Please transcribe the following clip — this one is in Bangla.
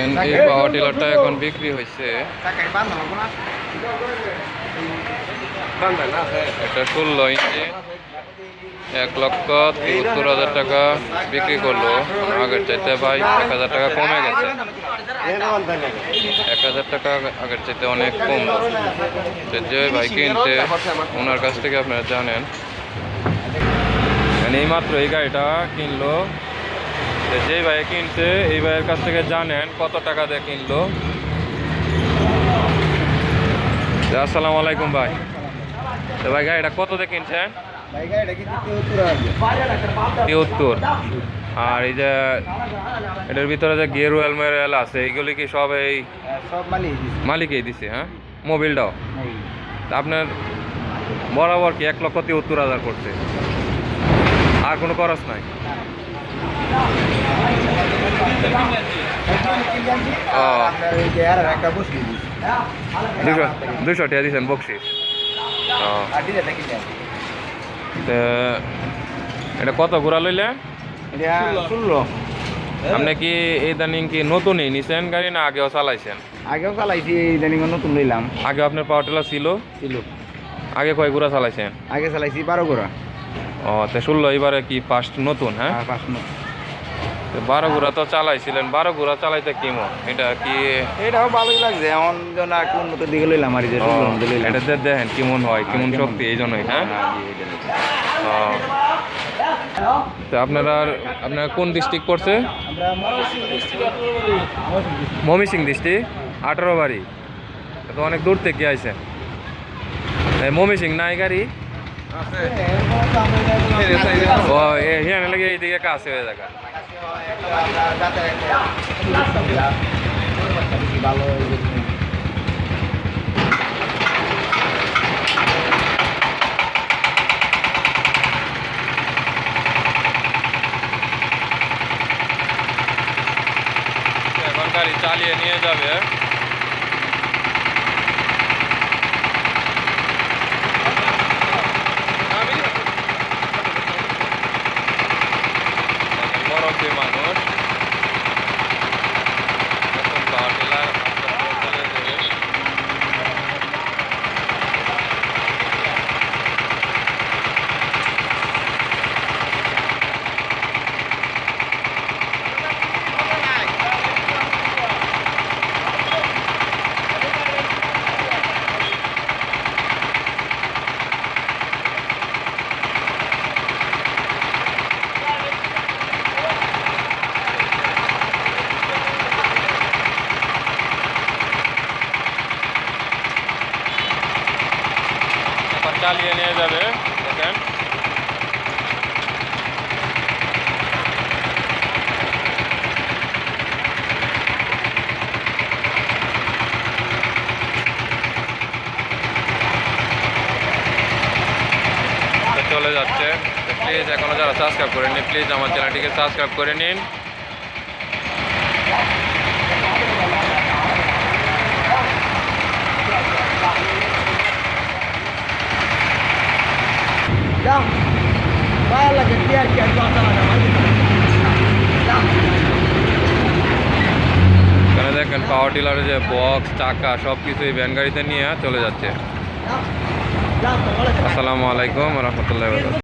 এই পাওয়ার টিলারটা এখন বিক্রি হয়েছে, এটা 16 ইঞ্চি 1,73,000 টাকা বিক্রি করলো। আগের চাইতে ভাই 1,000 টাকা কমে গেছে, 1,000 টাকা আগের চাইতে অনেক কম। যে ভাই কিনছে ওনার কাছ থেকে আপনারা জানেন, এই মাত্র এই গাড়িটা কিনলো, যে ভাই কিনছে এই ভাইয়ের কাছ থেকে জানেন কত টাকা দিয়ে কিনলো। আসসালামু আলাইকুম ভাই। তো ভাই গাড়িটা কত দিয়ে কিনছেন? 73। আর এই যে এটার ভিতরে যে গিয়ার ওয়েল মেরেল আছে এইগুলি কি সব এই মালিকই দিছে? হ্যাঁ, মোবিলটাও আপনার বরাবর কি 1,73,000 করছে, আর কোনো খরচ নাই? ও 200 টাকা দিচ্ছেন বকশিস। এটা কত ঘোরা লইলে? আপনি কি ইদানিং কি নতুনই নিছেন গাড়ি না আগেও চালাইছেন? আগেও চালাইছি, ইদানিং নতুন লইলাম। আগে আপনার পাওয়ার টিলার ছিল? আগে কয় ঘোরা চালাইছেন? আগে চালাইছি 12 ঘোরা। ও তো 16 এবারে কি ফার্স্ট নতুন? হ্যাঁ, 12 ঘোরা তো চালাইছিলেন। 12 ঘোরা চালাইতে কেমন? এটা কি এটাও ভালোই লাগছে, এমন যেন একটু উন্নত দিকে লইলাম আর এটা দেখেন কেমন হয়, কেমন শক্তি, এই জন্যই। হ্যাঁ, তো আপনার কোন ডিস্ট্রিক্ট পড়ছে? ময়মনসিং ডিস্ট্রিক্ট, 18 বাড়ি। তো অনেক দূর থেকে আইছেন। ময়মনসিং নাই গাড়ি? ও এখানে লাগে এইদিকে কাছে হয়ে যাবে। এখন গাড়ি চালিয়ে নিয়ে যাবে। বরফে মানুষ এখন পাওয়ার টিলার চলে যাবে। চালিয়ে নিয়ে যাবে, দেখেন। চলে যাচ্ছে। প্লিজ এখনো যারা সাবস্ক্রাইব করেননি, প্লিজ আমার চ্যানেলটিকে সাবস্ক্রাইব করে নিন। এখানে দেখেন পাওয়ার টিলারের যে বক্স, চাকা সব কিছু এই ভ্যান গাড়িতে নিয়ে চলে যাচ্ছে। আসসালামু আলাইকুম রহমতুল্লাহ।